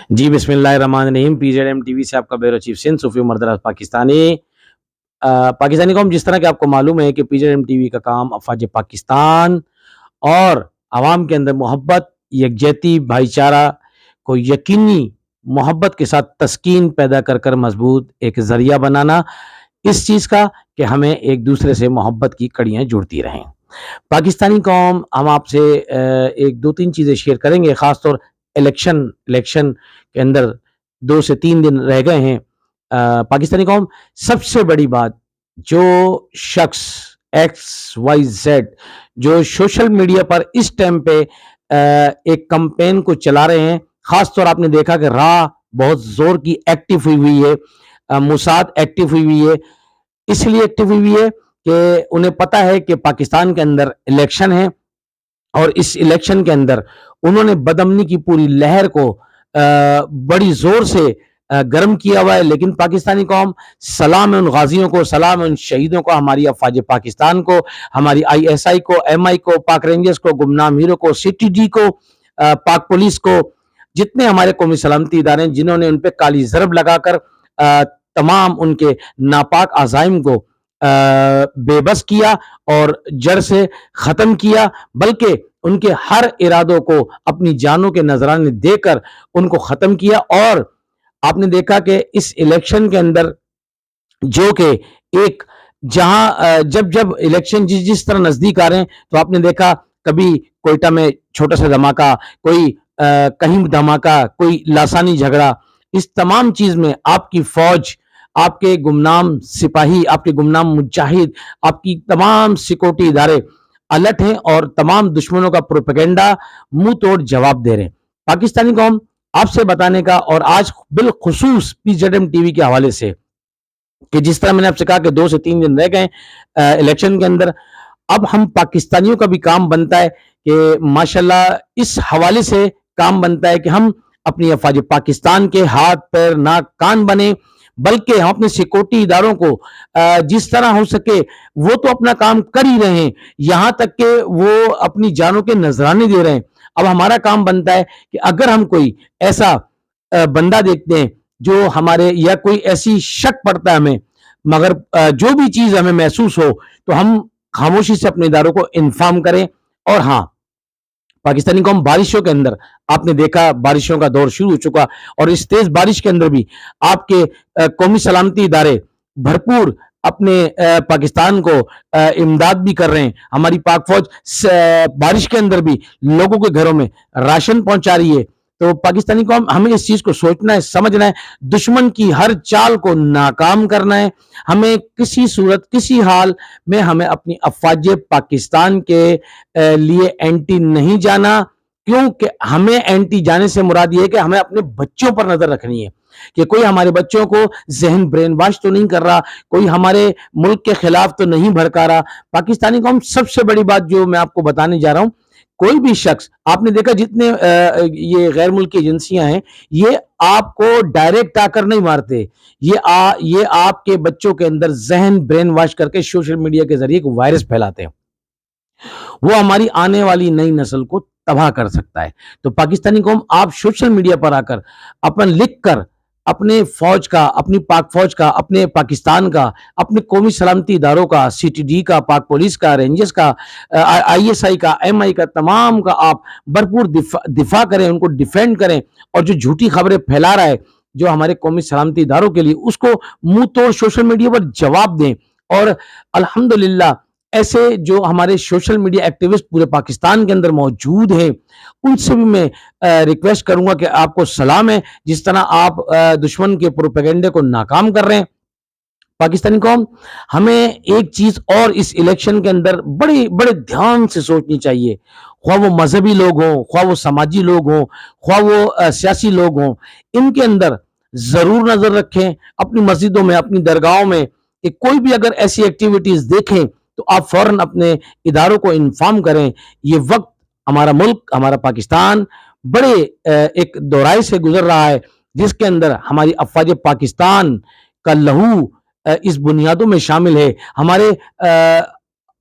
جی بسم اللہ الرحمن الرحیم. P Z M T V سے آپ کا بیورو چیف سندھ صوفی مردراز پاکستانی قوم. جس طرح کہ آپ کو معلوم ہے کہ P Z M T V کا کام افواج پاکستان اور عوام کے اندر محبت، یکجہتی، بھائی چارہ کو یقینی محبت کے ساتھ تسکین پیدا کر مضبوط ایک ذریعہ بنانا اس چیز کا کہ ہمیں ایک دوسرے سے محبت کی کڑیاں جڑتی رہیں. پاکستانی قوم، ہم آپ سے ایک دو تین چیزیں شیئر کریں گے. خاص طور الیکشن کے اندر 2 سے 3 دن رہ گئے ہیں. پاکستانی قوم، سب سے بڑی بات، جو شخص XYZ جو سوشل میڈیا پر اس ٹائم پہ ایک کمپین کو چلا رہے ہیں، خاص طور آپ نے دیکھا کہ راہ بہت زور کی ایکٹیو ہوئی ہے، موساد ایکٹیو ہوئی ہے. اس لیے ایکٹیو ہوئی ہے کہ انہیں پتا ہے کہ پاکستان کے اندر الیکشن ہے، اور اس الیکشن کے اندر انہوں نے بدامنی کی پوری لہر کو بڑی زور سے گرم کیا ہوا ہے. لیکن پاکستانی قوم، سلام ان غازیوں کو، سلام ان شہیدوں کو، ہماری افواج پاکستان کو، ہماری ISI کو، MI کو، پاک رینجرز کو، گمنام ہیرو کو، CTD کو، پاک پولیس کو، جتنے ہمارے قومی سلامتی ادارے ہیں جنہوں نے ان پہ کالی ضرب لگا کر تمام ان کے ناپاک عزائم کو بے بس کیا اور جڑ سے ختم کیا، بلکہ ان کے ہر ارادوں کو اپنی جانوں کے نذرانے دے کر ان کو ختم کیا. اور آپ نے دیکھا کہ اس الیکشن کے اندر جو کہ ایک جہاں جب الیکشن جس طرح نزدیک آ رہے ہیں، تو آپ نے دیکھا کبھی کوئٹہ میں چھوٹا سا دھماکہ، کوئی کہیں دھماکہ، کوئی لاسانی جھگڑا. اس تمام چیز میں آپ کی فوج، آپ کے گمنام سپاہی، آپ کے گمنام مجاہد، آپ کی تمام سیکورٹی ادارے الرٹ ہیں اور تمام دشمنوں کا پروپیگنڈا منہ توڑ جواب دے رہے ہیں. پاکستانی قوم، آپ سے بتانے کا، اور آج بالخصوص P Z M T V کے حوالے سے، کہ جس طرح میں نے آپ سے کہا کہ 2 سے 3 دن رہ گئے الیکشن کے اندر، اب ہم پاکستانیوں کا بھی کام بنتا ہے کہ ماشاءاللہ اس حوالے سے کام بنتا ہے کہ ہم اپنی افواج پاکستان کے ہاتھ پیر ناک کان بنے، بلکہ ہم اپنے سیکورٹی اداروں کو جس طرح ہو سکے وہ تو اپنا کام کر ہی رہے ہیں، یہاں تک کہ وہ اپنی جانوں کے نذرانے دے رہے ہیں. اب ہمارا کام بنتا ہے کہ اگر ہم کوئی ایسا بندہ دیکھتے ہیں جو ہمارے، یا کوئی ایسی شک پڑتا ہے ہمیں، مگر جو بھی چیز ہمیں محسوس ہو، تو ہم خاموشی سے اپنے اداروں کو انفارم کریں. اور ہاں، پاکستانی قوم، بارشوں کے اندر آپ نے دیکھا بارشوں کا دور شروع ہو چکا، اور اس تیز بارش کے اندر بھی آپ کے قومی سلامتی ادارے بھرپور اپنے پاکستان کو امداد بھی کر رہے ہیں. ہماری پاک فوج بارش کے اندر بھی لوگوں کے گھروں میں راشن پہنچا رہی ہے. تو پاکستانی قوم، ہمیں اس چیز کو سوچنا ہے، سمجھنا ہے، دشمن کی ہر چال کو ناکام کرنا ہے. ہمیں کسی صورت، کسی حال میں ہمیں اپنی افواج پاکستان کے لیے اینٹی نہیں جانا. کیونکہ ہمیں اینٹی جانے سے مراد یہ ہے کہ ہمیں اپنے بچوں پر نظر رکھنی ہے کہ کوئی ہمارے بچوں کو ذہن برین واش تو نہیں کر رہا، کوئی ہمارے ملک کے خلاف تو نہیں بھڑکا رہا. پاکستانی قوم، سب سے بڑی بات جو میں آپ کو بتانے جا رہا ہوں، کوئی بھی شخص، آپ نے دیکھا جتنے یہ غیر ملکی ایجنسیاں ہیں، یہ آپ کو ڈائریکٹ آ کر نہیں مارتے، یہ آپ کے بچوں کے اندر ذہن برین واش کر کے سوشل میڈیا کے ذریعے ایک وائرس پھیلاتے ہیں. وہ ہماری آنے والی نئی نسل کو تباہ کر سکتا ہے. تو پاکستانی قوم، آپ سوشل میڈیا پر آ کر لکھ کر اپنے فوج کا، اپنی پاک فوج کا، اپنے پاکستان کا، اپنے قومی سلامتی اداروں کا، CTD کا، پاک پولیس کا، رینجرز کا، ISI کا، MI کا، تمام کا آپ بھرپور دفاع کریں، ان کو ڈیفینڈ کریں. اور جو جھوٹی خبریں پھیلا رہا ہے جو ہمارے قومی سلامتی اداروں کے لیے، اس کو منہ توڑ سوشل میڈیا پر جواب دیں. اور الحمدللہ ایسے جو ہمارے سوشل میڈیا ایکٹیوسٹ پورے پاکستان کے اندر موجود ہیں، ان سے بھی میں ریکویسٹ کروں گا کہ آپ کو سلام ہے، جس طرح آپ دشمن کے پروپیگنڈے کو ناکام کر رہے ہیں. پاکستانی قوم، ہمیں ایک چیز اور اس الیکشن کے اندر بڑے بڑے دھیان سے سوچنی چاہیے. خواہ وہ مذہبی لوگ ہوں، خواہ وہ سماجی لوگ ہوں، خواہ وہ سیاسی لوگ ہوں، ان کے اندر ضرور نظر رکھیں اپنی مسجدوں میں، اپنی درگاہوں میں، کہ کوئی بھی اگر ایسی ایکٹیویٹیز دیکھیں تو آپ فوراً اپنے اداروں کو انفارم کریں. یہ وقت ہمارا ملک، ہمارا پاکستان بڑے ایک دورائے سے گزر رہا ہے، جس کے اندر ہماری افواج پاکستان کا لہو اس بنیادوں میں شامل ہے. ہمارے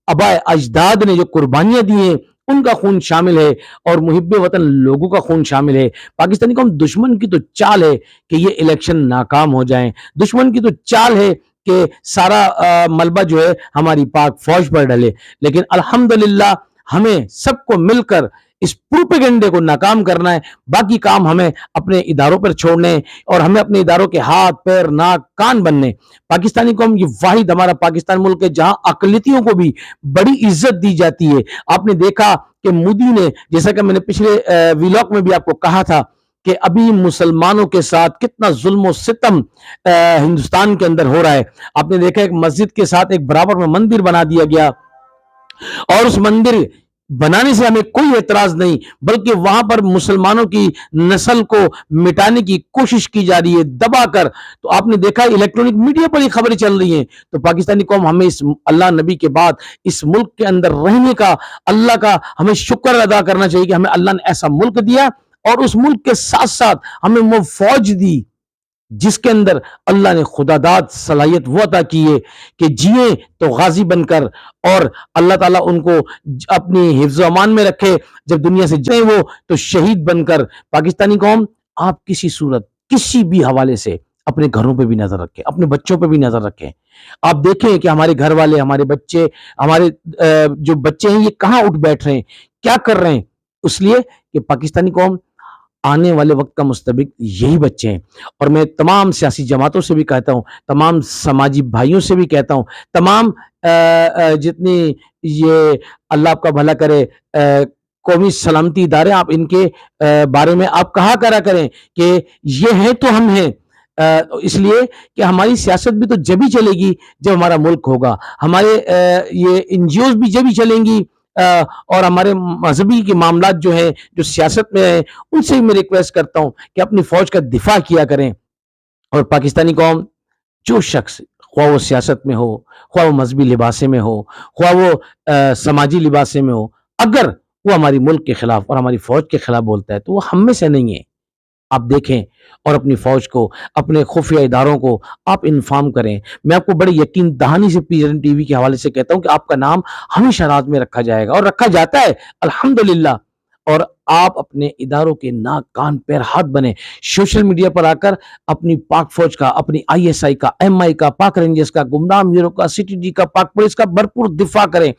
آباء اجداد نے جو قربانیاں دی ہیں، ان کا خون شامل ہے اور محب وطن لوگوں کا خون شامل ہے۔ پاکستانی قوم، دشمن کی تو چال ہے کہ یہ الیکشن ناکام ہو جائیں، دشمن کی تو چال ہے کہ سارا ملبہ جو ہے ہماری پاک فوج پر ڈلے، لیکن الحمدللہ ہمیں سب کو مل کر اس پروپیگنڈے کو ناکام کرنا ہے۔ باقی کام ہمیں اپنے اداروں پر چھوڑنے اور ہمیں اپنے اداروں کے ہاتھ پیر ناک کان بننے۔ پاکستانی قوم، یہ واحد ہمارا پاکستان ملک ہے جہاں اقلیتوں کو بھی بڑی عزت دی جاتی ہے۔ آپ نے دیکھا کہ مودی نے، جیسا کہ میں نے پچھلے ویلاگ میں بھی آپ کو کہا تھا کہ ابھی مسلمانوں کے ساتھ کتنا ظلم و ستم ہندوستان کے اندر ہو رہا ہے۔ آپ نے دیکھا ایک مسجد کے ساتھ ایک برابر میں مندر بنا دیا گیا، اور اس مندر بنانے سے ہمیں کوئی اعتراض نہیں، بلکہ وہاں پر مسلمانوں کی نسل کو مٹانے کی کوشش کی جا رہی ہے دبا کر۔ تو آپ نے دیکھا الیکٹرانک میڈیا پر یہ خبریں چل رہی ہیں۔ تو پاکستانی قوم، ہمیں اس اللہ نبی کے بعد اس ملک کے اندر رہنے کا، اللہ کا ہمیں شکر ادا کرنا چاہیے کہ ہمیں اللہ نے ایسا ملک دیا، اور اس ملک کے ساتھ ساتھ ہمیں وہ فوج دی جس کے اندر اللہ نے خدا داد صلاحیت وہ عطا کی ہے کہ جیے تو غازی بن کر، اور اللہ تعالیٰ ان کو اپنی حفظ و امان میں رکھے، جب دنیا سے جائیں وہ تو شہید بن کر۔ پاکستانی قوم، آپ کسی صورت کسی بھی حوالے سے اپنے گھروں پہ بھی نظر رکھیں، اپنے بچوں پہ بھی نظر رکھیں۔ آپ دیکھیں کہ ہمارے گھر والے، ہمارے بچے، ہمارے جو بچے ہیں یہ کہاں اٹھ بیٹھ رہے ہیں، کیا کر رہے ہیں، اس لیے کہ پاکستانی قوم، آنے والے وقت کا مستبق یہی بچے ہیں۔ اور میں تمام سیاسی جماعتوں سے بھی کہتا ہوں، تمام سماجی بھائیوں سے بھی کہتا ہوں، تمام جتنی یہ اللہ آپ کا بھلا کرے قومی سلامتی ادارے، آپ ان کے بارے میں آپ کہا کرا کریں کہ یہ ہیں تو ہم ہیں، اس لیے کہ ہماری سیاست بھی تو جب ہی چلے گی جب ہمارا ملک ہوگا، ہمارے یہ NGOs بھی جب ہی چلیں گی، اور ہمارے مذہبی کے معاملات جو ہیں، جو سیاست میں ہیں، ان سے میں ریکویسٹ کرتا ہوں کہ اپنی فوج کا دفاع کیا کریں۔ اور پاکستانی قوم، جو شخص، خواہ وہ سیاست میں ہو، خواہ وہ مذہبی لباسے میں ہو، خواہ وہ سماجی لباسے میں ہو، اگر وہ ہماری ملک کے خلاف اور ہماری فوج کے خلاف بولتا ہے تو وہ ہم میں سے نہیں ہے۔ آپ دیکھیں اور اپنی فوج کو، اپنے خفیہ اداروں کو آپ انفارم کریں۔ میں آپ کو بڑے یقین دہانی سے PGRM TV کے حوالے سے کہتا ہوں کہ آپ کا نام ہمیشہ راز میں رکھا جائے گا، اور رکھا جاتا ہے الحمدللہ۔ اور آپ اپنے اداروں کے ناک کان پیر ہاتھ بنے، سوشل میڈیا پر آ کر اپنی پاک فوج کا، اپنی ISI کا، MI کا، پاک رینجرز کا، گمنام میورو کا، CTG کا، پاک پولیس کا بھرپور دفاع کریں۔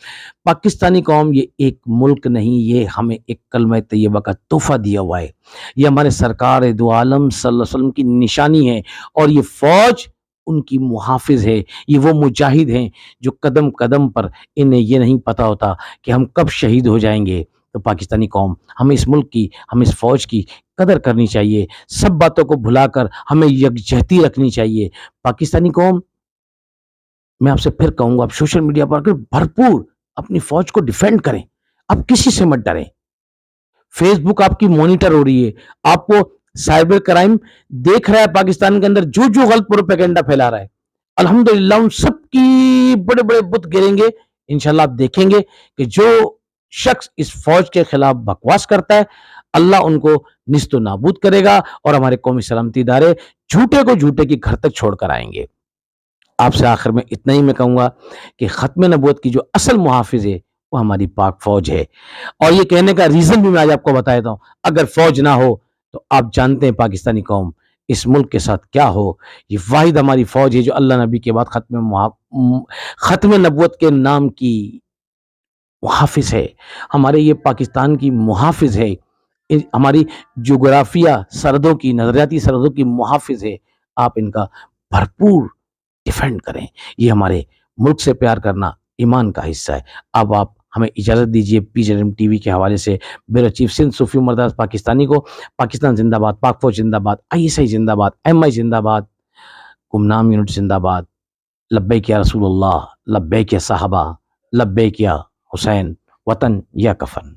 پاکستانی قوم، یہ ایک ملک نہیں، یہ ہمیں ایک کلمہ طیبہ کا تحفہ دیا ہوا ہے، یہ ہمارے سرکار دو عالم صلی اللہ علیہ وسلم کی نشانی ہے، اور یہ فوج ان کی محافظ ہے۔ یہ وہ مجاہد ہیں جو قدم قدم پر انہیں یہ نہیں پتا ہوتا کہ ہم کب شہید ہو جائیں گے۔ تو پاکستانی قوم، ہمیں اس ملک کی، ہمیں اس فوج کی قدر کرنی چاہیے، سب باتوں کو بھلا کر ہمیں یکجہتی رکھنی چاہیے۔ پاکستانی قوم، میں آپ سے پھر کہوں گا، آپ سوشل میڈیا پر بھرپور اپنی فوج کو ڈیفینڈ کریں، آپ کسی سے مت ڈریں۔ فیس بک آپ کی مانیٹر ہو رہی ہے، آپ کو سائبر کرائم دیکھ رہا ہے پاکستان کے اندر، جو جو غلط پروپیگنڈا پھیلا رہا ہے، الحمدللہ ان سب کی بڑے بڑے بت گریں گے۔ انشاءاللہ آپ دیکھیں گے کہ جو شخص اس فوج کے خلاف بکواس کرتا ہے، اللہ ان کو نیست و نابود کرے گا، اور ہمارے قومی سلامتی ادارے جھوٹے کو جھوٹے کی گھر تک چھوڑ کر آئیں گے۔ آپ سے آخر میں اتنا ہی میں کہوں گا کہ ختم نبوت کی جو اصل محافظ ہے وہ ہماری پاک فوج ہے، اور یہ کہنے کا ریزن بھی میں آج آپ کو بتا دیتا ہوں۔ اگر فوج نہ ہو تو آپ جانتے ہیں پاکستانی قوم اس ملک کے ساتھ کیا ہو۔ یہ واحد ہماری فوج ہے جو اللہ نبی کے بعد ختم نبوت کے نام کی محافظ ہے، ہمارے یہ پاکستان کی محافظ ہے، ہماری جغرافیہ سرحدوں کی، نظریاتی سرحدوں کی محافظ ہے۔ آپ ان کا بھرپور ڈیفینڈ کریں، یہ ہمارے ملک سے پیار کرنا ایمان کا حصہ ہے۔ اب آپ ہمیں اجازت دیجیے PGRM TV کے حوالے سے بیورو چیف سندھ صوفی مرداس پاکستانی کو پاکستان زندہ باد، پاک فوج زندہ باد، ISI زندہ باد، MI زندہ باد، گمنام یونٹ زندہ باد، لبیک یا رسول اللہ، لبیک یا صحابہ، لبیک یا حسین، وطن یا کفن۔